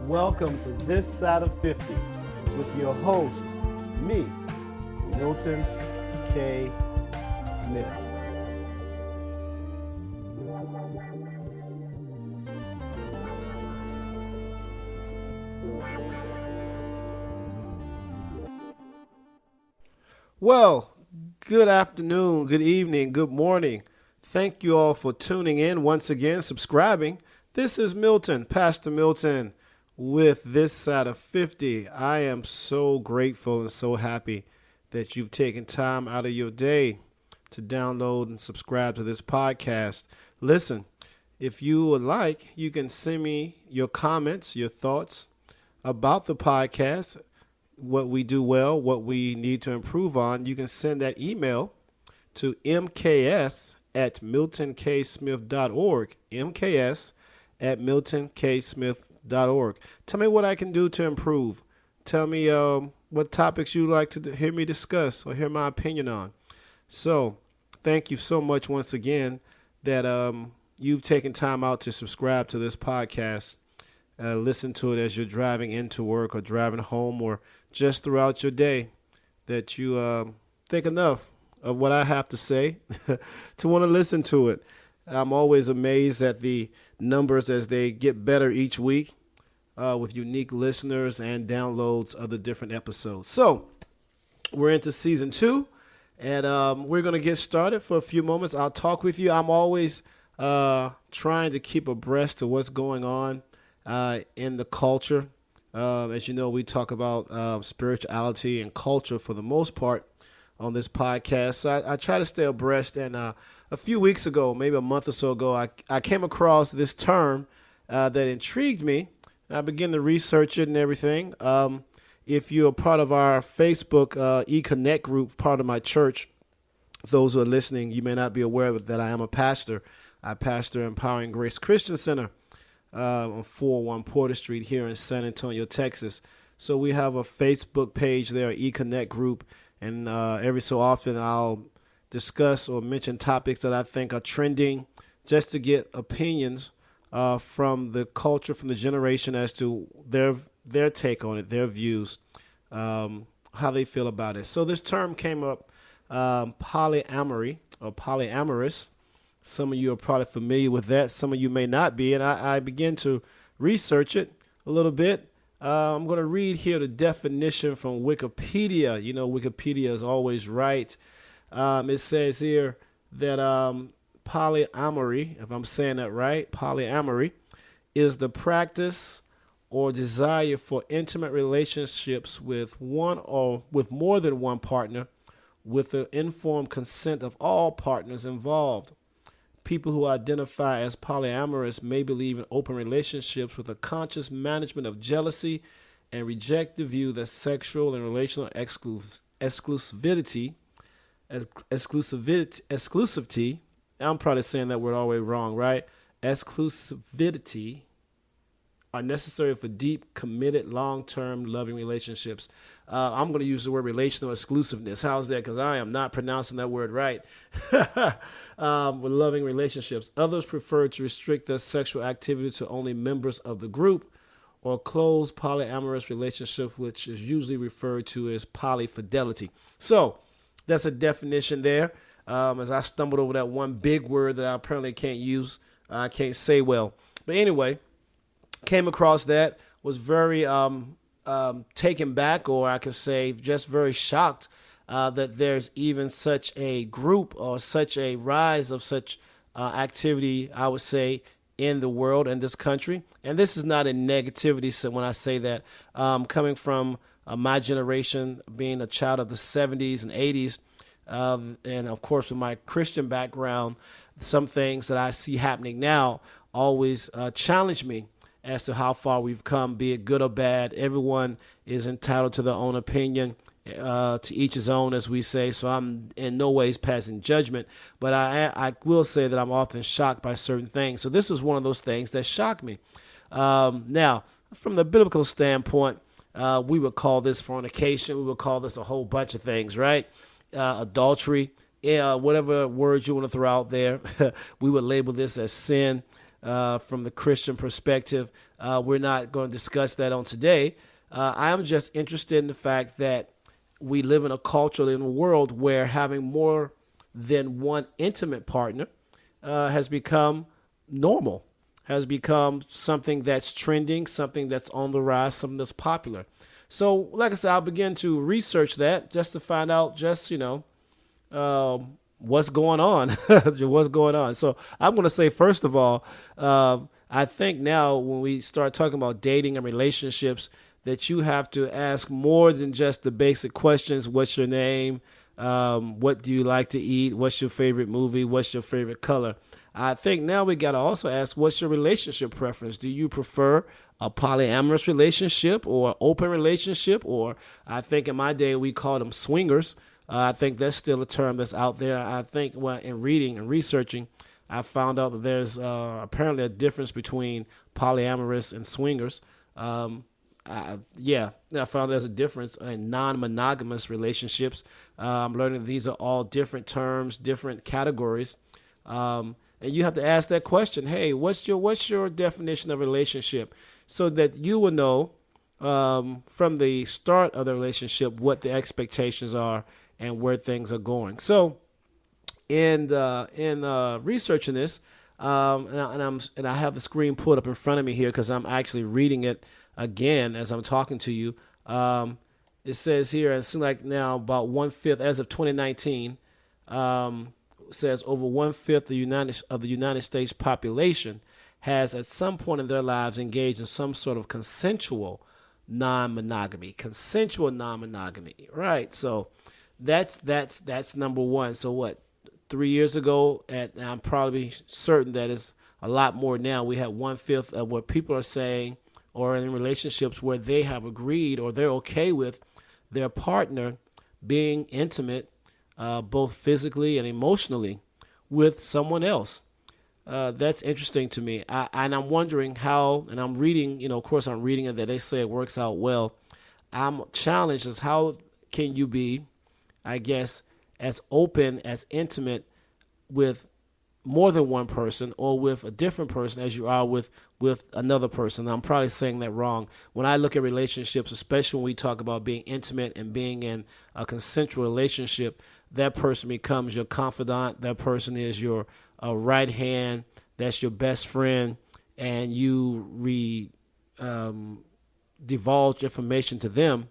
Welcome to This Side of 50 with your host, me, Milton K. Smith. Well, good afternoon, good evening, good morning. Thank you all for tuning in once again, subscribing. This is Milton, Pastor Milton, with This Side of 50. I am so grateful and so happy that you've taken time out of your day to download and subscribe to this podcast. Listen, if you would like, you can send me your comments, your thoughts about the podcast, what we do well, what we need to improve on. You can send that email to mks@miltonksmith.org, mks@miltonksmith.org. Tell me what I can do to improve. Tell me what topics you'd like to hear me discuss or hear my opinion on. So thank you so much once again that you've taken time out to subscribe to this podcast. Listen to it as you're driving into work or driving home or just throughout your day, that you think enough of what I have to say to want to listen to it. I'm always amazed at the numbers as they get better each week with unique listeners and downloads of the different episodes. So we're into season 2, and we're going to get started for a few moments. I'll talk with you. I'm always trying to keep abreast of what's going on in the culture. As you know, we talk about spirituality and culture for the most part on this podcast. So I try to stay abreast. And a few weeks ago, maybe a month or so ago, I came across this term that intrigued me. I began to research it and everything. If you're a part of our Facebook E-Connect group, part of my church, those who are listening, you may not be aware of that I am a pastor. I pastor Empowering Grace Christian Center on 401 Porter Street here in San Antonio, Texas. So we have a Facebook page there, E-Connect group, and every so often I'll discuss or mention topics that I think are trending just to get opinions from the culture, from the generation as to their take on it, their views, how they feel about it. So this term came up, polyamory or polyamorous. Some of you are probably familiar with that. Some of you may not be. And I began to research it a little bit. I'm going to read here the definition from Wikipedia. You know, Wikipedia is always right. It says here that polyamory, if I'm saying that right, polyamory is the practice or desire for intimate relationships with one or with more than one partner with the informed consent of all partners involved. People who identify as polyamorous may believe in open relationships with a conscious management of jealousy and reject the view that sexual and relational exclusivity, I'm probably saying that word all the way wrong, right? Exclusivity are necessary for deep, committed, long-term, loving relationships. I'm going to use the word relational exclusiveness. How's that? Because I am not pronouncing that word right. With loving relationships. Others prefer to restrict their sexual activity to only members of the group, or close polyamorous relationship, which is usually referred to as polyfidelity. So that's a definition there. As I stumbled over that one big word that I apparently can't use, I can't say well. But anyway, came across that, was very taken back, or I could say just very shocked that there's even such a group or such a rise of such activity, I would say, in the world, in this country. And this is not in negativity. So when I say that, coming from my generation, being a child of the 70s and 80s, and of course with my Christian background, some things that I see happening now always challenge me as to how far we've come, be it good or bad. Everyone is entitled to their own opinion, to each his own, as we say. So I'm in no ways passing judgment, but I will say that I'm often shocked by certain things. So this is one of those things that shocked me. Now, from the biblical standpoint, we would call this fornication. We would call this a whole bunch of things, right? Adultery, whatever words you want to throw out there. We would label this as sin. from the Christian perspective. We're not going to discuss that on today. I am just interested in the fact that we live in a culture, in a world where having more than one intimate partner has become normal, has become something that's trending, something that's on the rise, something that's popular. So, like I said, I'll begin to research that just to find out what's going on, what's going on. So I'm going to say, first of all, I think now when we start talking about dating and relationships, that you have to ask more than just the basic questions. What's your name? What do you like to eat? What's your favorite movie? What's your favorite color? I think now we got to also ask, what's your relationship preference? Do you prefer a polyamorous relationship or open relationship? Or I think in my day we called them swingers. I think that's still a term that's out there. I think in reading and researching, I found out that there's apparently a difference between polyamorous and swingers. I found there's a difference in non-monogamous relationships. I'm learning these are all different terms, different categories. And you have to ask that question, hey, what's your definition of relationship? So that you will know from the start of the relationship what the expectations are and where things are going. So in researching this, and I have the screen pulled up in front of me here because I'm actually reading it again as I'm talking to you. It says here, and it seems like now about 1/5 as of 2019. Says over 1/5 of the United States population has at some point in their lives engaged in some sort of consensual non-monogamy. Right? So that's number one. So what? 3 years ago, and I'm probably certain that it's a lot more now. We have 1/5 of what people are saying, or in relationships where they have agreed or they're okay with their partner being intimate, both physically and emotionally, with someone else. That's interesting to me. And I'm wondering how, and I'm reading, of course I'm reading it that they say it works out well. I'm challenged as how can you be, I guess, as open, as intimate with more than one person or with a different person as you are with another person. I'm probably saying that wrong. When I look at relationships, especially when we talk about being intimate and being in a consensual relationship, that person becomes your confidant. That person is your right hand. That's your best friend. And you divulge information to them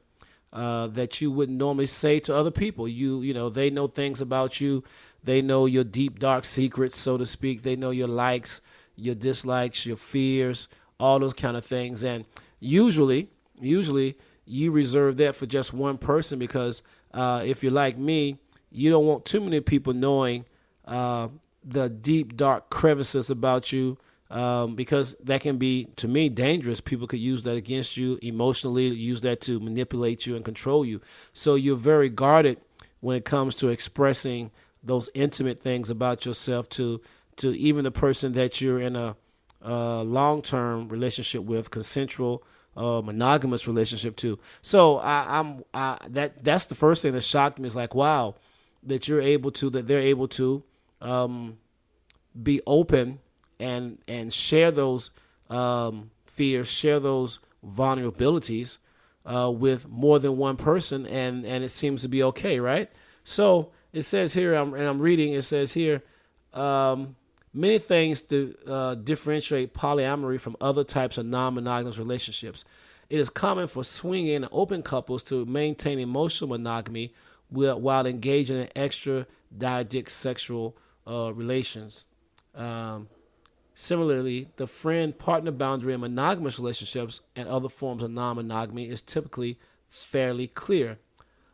that you wouldn't normally say to other people. They know things about you. They know your deep, dark secrets, so to speak. They know your likes, your dislikes, your fears, all those kind of things. And usually you reserve that for just one person because if you're like me, you don't want too many people knowing the deep, dark crevices about you because that can be, to me, dangerous. People could use that against you emotionally, use that to manipulate you and control you. So you're very guarded when it comes to expressing those intimate things about yourself to even the person that you're in a long-term relationship with, consensual, monogamous relationship to. So that's the first thing that shocked me. Is like, wow, that they're able to be open and share those fears, share those vulnerabilities with more than one person, and it seems to be okay, right? So it says here, I'm reading, it says here, many things to differentiate polyamory from other types of non-monogamous relationships. It is common for swinging and open couples to maintain emotional monogamy while engaging in extra-diadic sexual relations. Similarly, the friend-partner boundary in monogamous relationships and other forms of non-monogamy is typically fairly clear.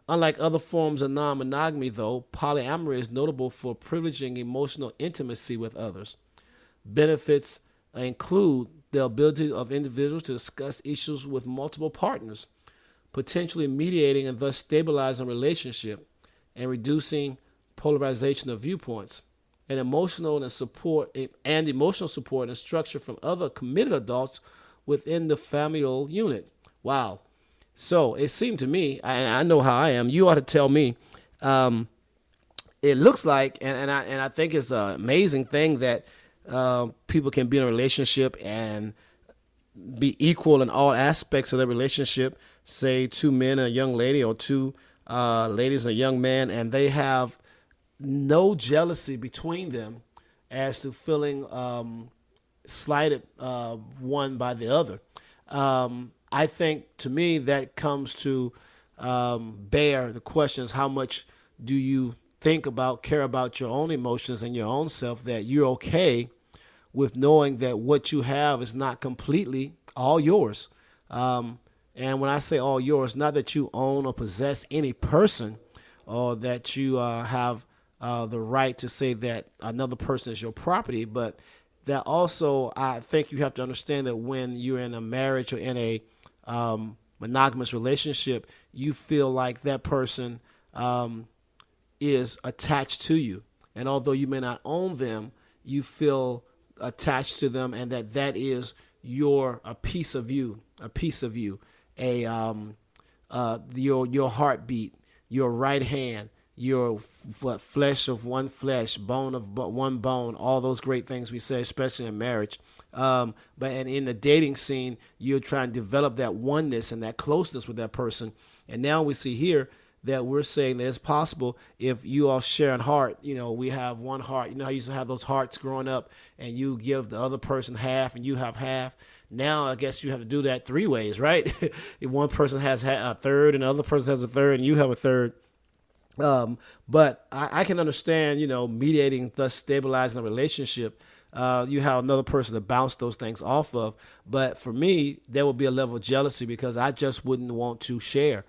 Unlike other forms of non-monogamy, though, polyamory is notable for privileging emotional intimacy with others. Benefits include the ability of individuals to discuss issues with multiple partners, potentially mediating and thus stabilizing a relationship and reducing polarization of viewpoints, and emotional support and structure from other committed adults within the familial unit. Wow. So it seemed to me, and I know how I am, you ought to tell me, it looks like, and I think it's an amazing thing that people can be in a relationship and be equal in all aspects of their relationship. Say two men and a young lady, or two ladies and a young man, and they have no jealousy between them as to feeling slighted one by the other. I think, to me, that comes to bear the questions: how much do you care about your own emotions and your own self, that you're okay with knowing that what you have is not completely all yours. And when I say all yours, not that you own or possess any person, or that you have the right to say that another person is your property, but that also, I think you have to understand that when you're in a marriage or in a monogamous relationship, you feel like that person is attached to you. And although you may not own them, you feel attached to them, and that is a piece of you, your heartbeat, your right hand, your flesh of one flesh, bone of one bone, all those great things we say, especially in marriage. But in the dating scene, you're trying to develop that oneness and that closeness with that person. And now we see here that we're saying that it's possible if you all share a heart. We have one heart. You know how you used to have those hearts growing up, and you give the other person half and you have half. Now I guess you have to do that three ways, right? If one person has a third and the other person has a third and you have a third. But I can understand, mediating, thus stabilizing a relationship. You have another person to bounce those things off of. But for me, there would be a level of jealousy because I just wouldn't want to share.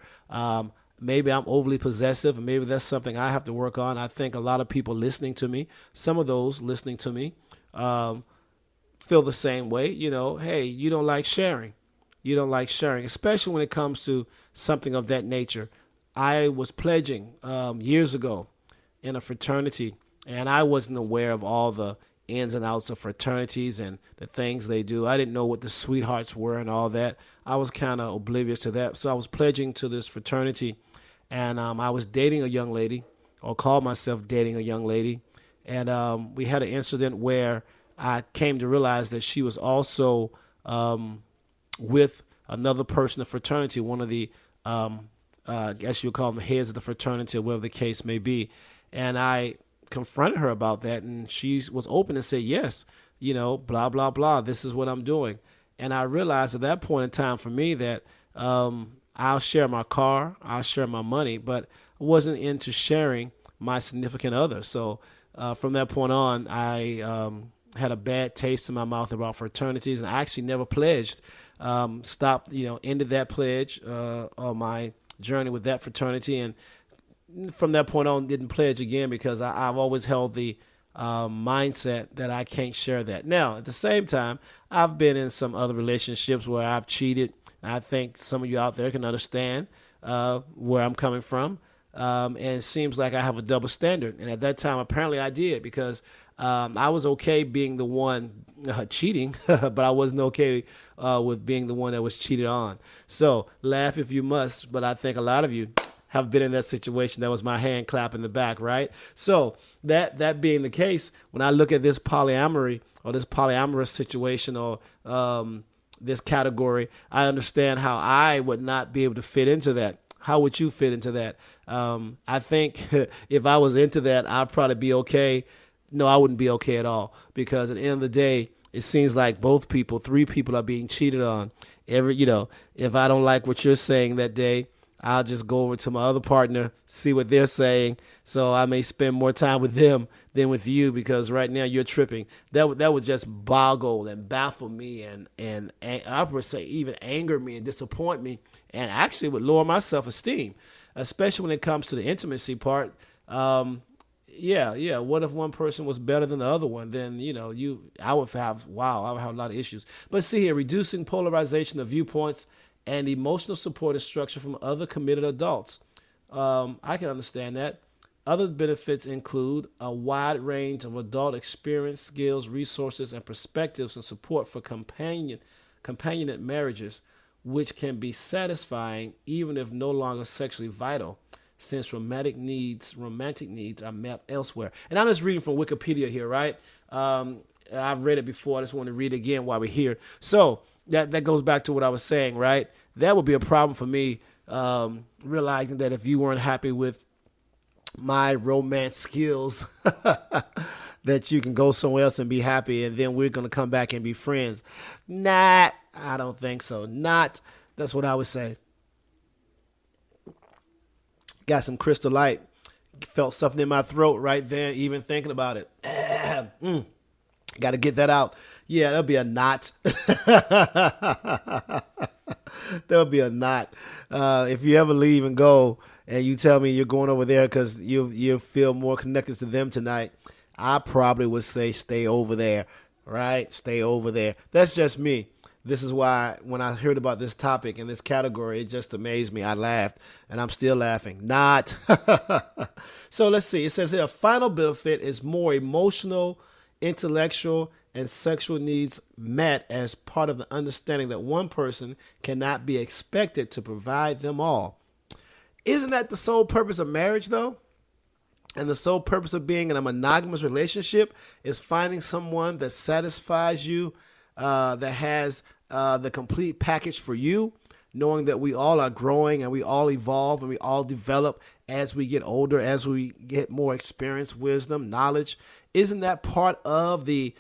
Maybe I'm overly possessive, and maybe that's something I have to work on. I think a lot of people listening to me, some of those listening to me, feel the same way. Hey, you don't like sharing. You don't like sharing, especially when it comes to something of that nature. I was pledging years ago in a fraternity, and I wasn't aware of all the ins and outs of fraternities and the things they do. I didn't know what the sweethearts were and all that. I was kind of oblivious to that. So I was pledging to this fraternity, and I was dating a young lady, or called myself dating a young lady. And we had an incident where I came to realize that she was also with another person in the fraternity, one of the, I guess you would call them the heads of the fraternity, or whatever the case may be. And I confronted her about that, and she was open and said, yes, blah, blah, blah, this is what I'm doing. And I realized at that point in time for me that I'll share my car, I'll share my money, but I wasn't into sharing my significant other. So from that point on, I had a bad taste in my mouth about fraternities, and I actually never pledged. Stopped, ended that pledge on my journey with that fraternity, and from that point on didn't pledge again because I've always held the mindset that I can't share that. Now, at the same time, I've been in some other relationships where I've cheated. I think some of you out there can understand where I'm coming from. And it seems like I have a double standard. And at that time, apparently I did, because I was okay being the one cheating, but I wasn't okay with being the one that was cheated on. So laugh if you must, but I think a lot of you have been in that situation. That was my hand clap in the back, right? So that being the case, when I look at this polyamory or this polyamorous situation or this category, I understand how I would not be able to fit into that. How would you fit into that? I think if I was into that, I'd probably be okay. No, I wouldn't be okay at all, because at the end of the day, it seems like three people are being cheated on. If I don't like what you're saying that day, I'll just go over to my other partner, see what they're saying. So I may spend more time with them than with you, because right now you're tripping. That would just boggle and baffle me, and I would say even anger me and disappoint me, and actually would lower my self-esteem, especially when it comes to the intimacy part. Yeah. What if one person was better than the other one? Then, I would have a lot of issues. But see here, reducing polarization of viewpoints and emotional support and structure from other committed adults. I can understand that. Other benefits include a wide range of adult experience, skills, resources, and perspectives, and support for companionate marriages, which can be satisfying even if no longer sexually vital, since romantic needs are met elsewhere. And I'm just reading from Wikipedia here, right? I've read it before. I just want to read it again while we're here. So that goes back to what I was saying, right? That would be a problem for me, realizing that if you weren't happy with my romance skills, that you can go somewhere else and be happy, and then we're going to come back and be friends. Nah, I don't think so. Not. That's what I would say. Got some Crystal Light. Felt something in my throat right there, even thinking about it. Got to get that out. Yeah, that'll be a knot. There'll be a knot. If you ever leave and go, and you tell me you're going over there because you feel more connected to them tonight, I probably would say stay over there, right? Stay over there. That's just me. This is why when I heard about this topic in this category, it just amazed me. I laughed, and I'm still laughing. Not. So let's see. It says here, a final benefit is more emotional, intellectual, and sexual needs met as part of the understanding that one person cannot be expected to provide them all. Isn't that the sole purpose of marriage, though? And the sole purpose of being in a monogamous relationship is finding someone that satisfies you, that has the complete package for you, knowing that we all are growing and we all evolve and we all develop as we get older, as we get more experience, wisdom, knowledge. Isn't that part of the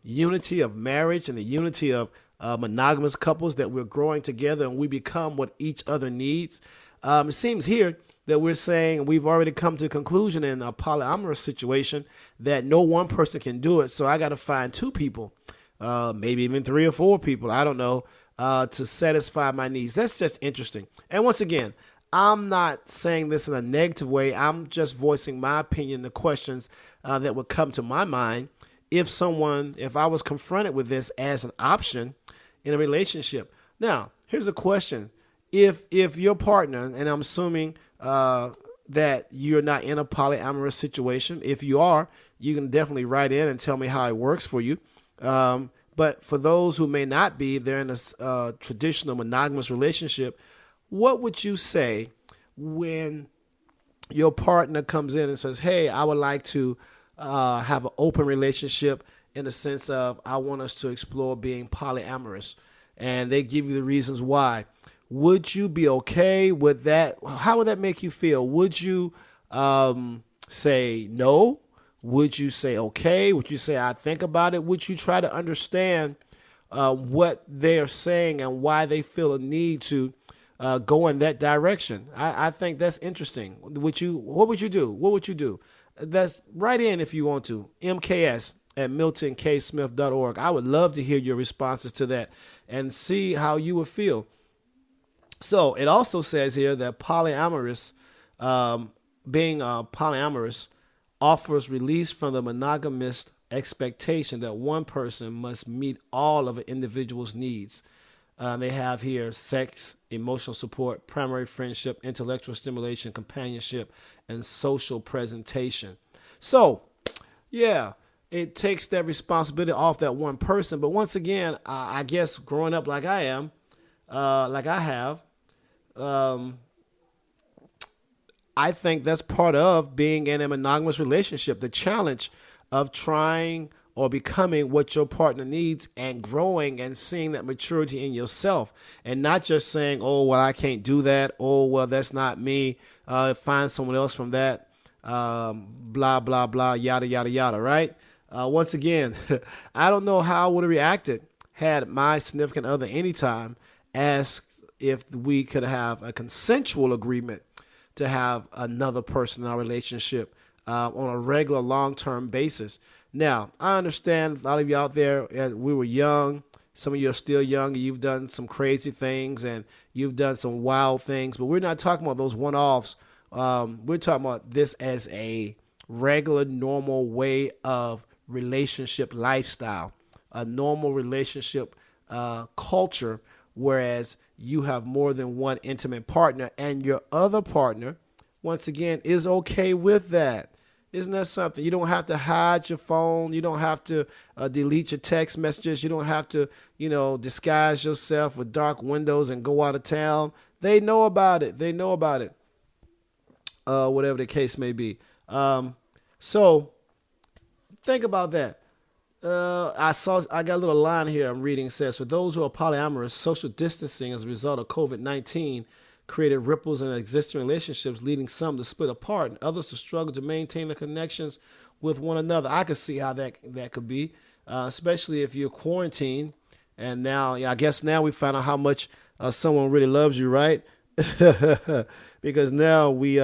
unity of marriage and the unity of monogamous couples, that we're growing together and we become what each other needs? It seems here that we're saying we've already come to a conclusion in a polyamorous situation that no one person can do it. So I got to find two people, maybe even 3 or 4 people, I don't know, to satisfy my needs. That's just interesting. And once again, I'm not saying this in a negative way. I'm just voicing my opinion, the questions that would come to my mind if I was confronted with this as an option in a relationship. Now, here's a question. If your partner, and I'm assuming that you're not in a polyamorous situation, if you are, you can definitely write in and tell me how it works for you. But for those who may not be, they're in a traditional monogamous relationship, what would you say when your partner comes in and says, hey, I would like to have an open relationship in the sense of I want us to explore being polyamorous, and they give you the reasons why? Would you be okay with that? How would that make you feel? Would you say no? Would you say okay? Would you say I think about it? Would you try to understand what they're saying and why they feel a need to go in that direction? I think that's interesting. What would you do? What would you do? That's write in if you want to. mks@miltonksmith.org. I would love to hear your responses to that and see how you would feel. So it also says here that being polyamorous offers release from the monogamous expectation that one person must meet all of an individual's needs. They have here sex, emotional support, primary friendship, intellectual stimulation, companionship, and social presentation. So, yeah, it takes that responsibility off that one person. But once again, I guess growing up like I am, like I have, I think that's part of being in a monogamous relationship. The challenge of trying or becoming what your partner needs and growing and seeing that maturity in yourself, and not just saying, oh, well, I can't do that. Oh, well, that's not me. Find someone else from that. Blah, blah, blah, yada, yada, yada, right? Once again, I don't know how I would have reacted had my significant other anytime asked if we could have a consensual agreement to have another person in our relationship on a regular long-term basis. Now, I understand a lot of you out there, we were young. Some of you are still young and you've done some crazy things and you've done some wild things, but we're not talking about those one-offs. We're talking about this as a regular, normal way of relationship lifestyle, a normal relationship culture, whereas you have more than one intimate partner and your other partner, once again, is okay with that. Isn't that something? You don't have to hide your phone. You don't have to delete your text messages. You don't have to, disguise yourself with dark windows and go out of town. They know about it. Whatever the case may be. So think about that. I got a little line here I'm reading. It says, for those who are polyamorous, social distancing as a result of COVID-19 created ripples in existing relationships, leading some to split apart and others to struggle to maintain the connections with one another. I could see how that could be, especially if you're quarantined. And now, yeah, I guess now we found out how much someone really loves you, right? Because now we,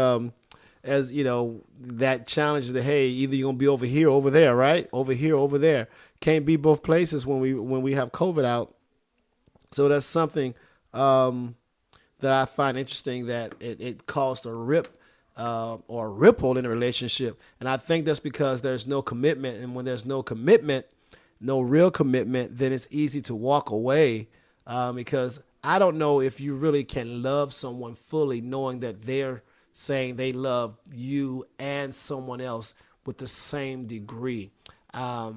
as you know, that challenge that, hey, either you're gonna be over here or over there, right? Over here, over there. Can't be both places when we have COVID out. So that's something that I find interesting, that it caused a rip or a ripple in a relationship. And I think that's because there's no commitment. And when there's no commitment, no real commitment, then it's easy to walk away, because I don't know if you really can love someone fully knowing that they're saying they love you and someone else with the same degree. I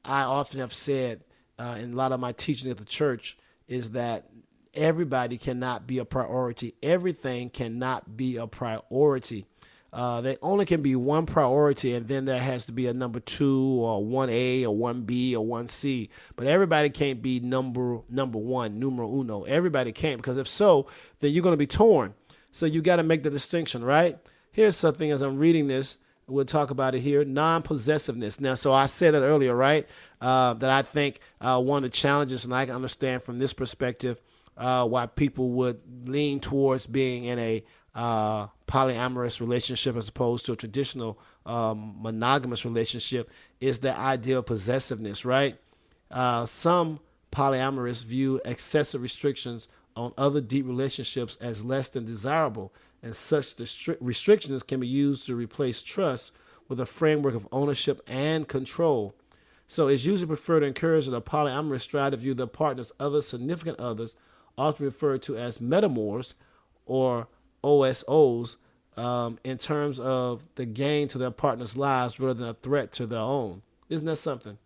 often have said in a lot of my teaching at the church is that everybody cannot be a priority. Everything cannot be a priority. There only can be one priority, and then there has to be a number 2 or 1A or 1B or 1C. But everybody can't be number one, numero uno. Everybody can't, because if so, then you're going to be torn. So you got to make the distinction, right? Here's something as I'm reading this. We'll talk about it here. Non-possessiveness. Now, so I said that earlier, right? That I think one of the challenges, and I can understand from this perspective why people would lean towards being in a polyamorous relationship as opposed to a traditional monogamous relationship, is the idea of possessiveness, right? Some polyamorous view excessive restrictions on other deep relationships as less than desirable, and such restrictions can be used to replace trust with a framework of ownership and control. So it's usually preferred to encourage that a polyamorous strive to view their partner's other significant others, often referred to as metamors or OSOs, in terms of the gain to their partner's lives rather than a threat to their own. Isn't that something?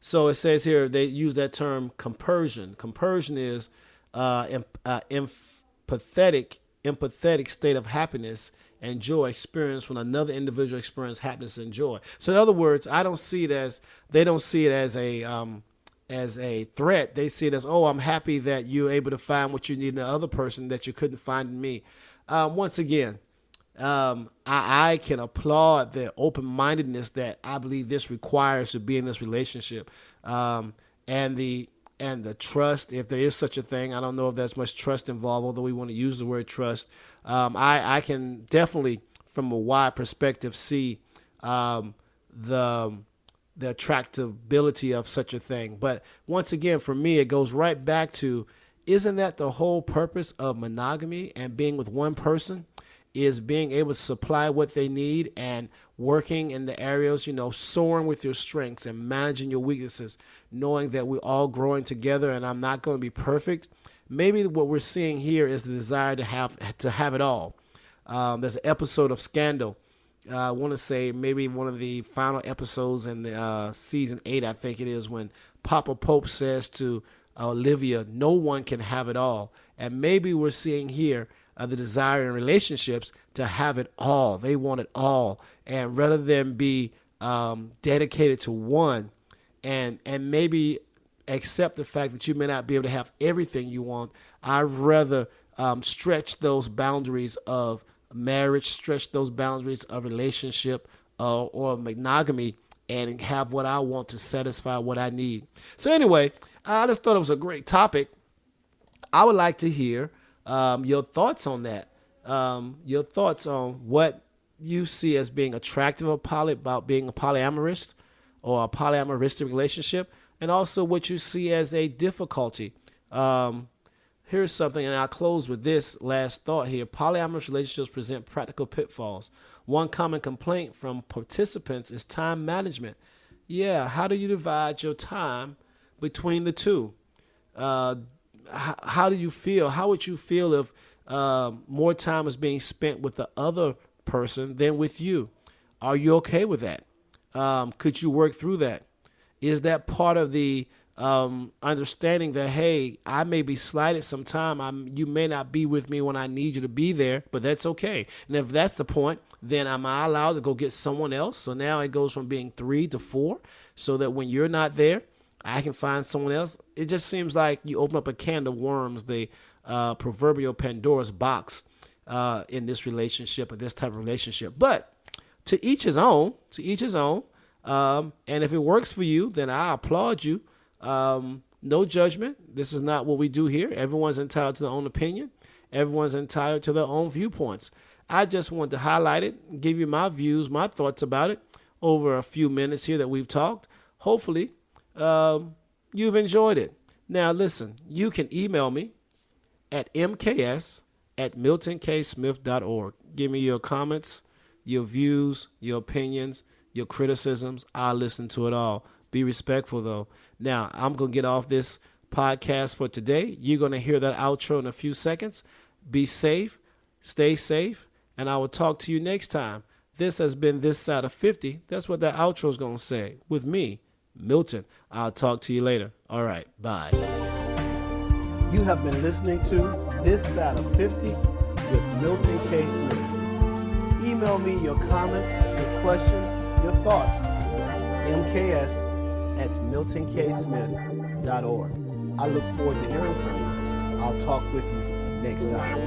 So it says here they use that term compersion. Compersion is empathetic state of happiness and joy experienced when another individual experiences happiness and joy. So in other words, they don't see it as a threat. They see it as, oh, I'm happy that you're able to find what you need in the other person that you couldn't find in me. Once again, I can applaud the open-mindedness that I believe this requires to be in this relationship, and the trust, if there is such a thing. I don't know if there's much trust involved, although we want to use the word trust. I can definitely, from a wide perspective, see the attractability of such a thing. But once again, for me, it goes right back to, isn't that the whole purpose of monogamy and being with one person? Is being able to supply what they need and working in the areas, soaring with your strengths and managing your weaknesses, knowing that we're all growing together and I'm not going to be perfect. Maybe what we're seeing here is the desire to have it all. There's an episode of Scandal. I want to say maybe one of the final episodes in the season 8, I think it is, when Papa Pope says to Olivia, no one can have it all. And maybe we're seeing here the desire in relationships to have it all. They want it all. And rather than be dedicated to one and maybe accept the fact that you may not be able to have everything you want, I'd rather stretch those boundaries of marriage, stretch those boundaries of relationship or monogamy, and have what I want to satisfy what I need. So anyway, I just thought it was a great topic. I would like to hear your thoughts on that. Your thoughts on what you see as being attractive about being a polyamorist or a polyamoristic relationship, and also what you see as a difficulty. Here's something, and I'll close with this last thought here. Polyamorous relationships present practical pitfalls. One common complaint from participants is time management. Yeah, how do you divide your time between the two? How do you feel? How would you feel if more time is being spent with the other person than with you? Are you okay with that? Could you work through that? Is that part of the understanding that, hey, I may be slighted sometime. You may not be with me when I need you to be there, but that's okay. And if that's the point, then am I allowed to go get someone else? So now it goes from being 3 to 4, so that when you're not there, I can find someone else. It just seems like you open up a can of worms, the proverbial Pandora's box in this relationship, or this type of relationship. But to each his own, to each his own. And if it works for you, then I applaud you. No judgment. This is not what we do here. Everyone's entitled to their own opinion. Everyone's entitled to their own viewpoints. I just want to highlight it, give you my views, my thoughts about it over a few minutes here that we've talked. Hopefully, you've enjoyed it. Now, listen, you can email me at mks@miltonksmith.org. Give me your comments, your views, your opinions, your criticisms. I'll listen to it all. Be respectful, though. Now, I'm going to get off this podcast for today. You're going to hear that outro in a few seconds. Be safe, stay safe, and I will talk to you next time. This has been This Side of 50. That's what that outro is going to say. With me, Milton. I'll talk to you later. All right, bye. You have been listening to This Side of 50 with Milton K. Smith. Email me your comments, your questions, your thoughts. mks@miltonksmith.org. I look forward to hearing from you. I'll talk with you next time.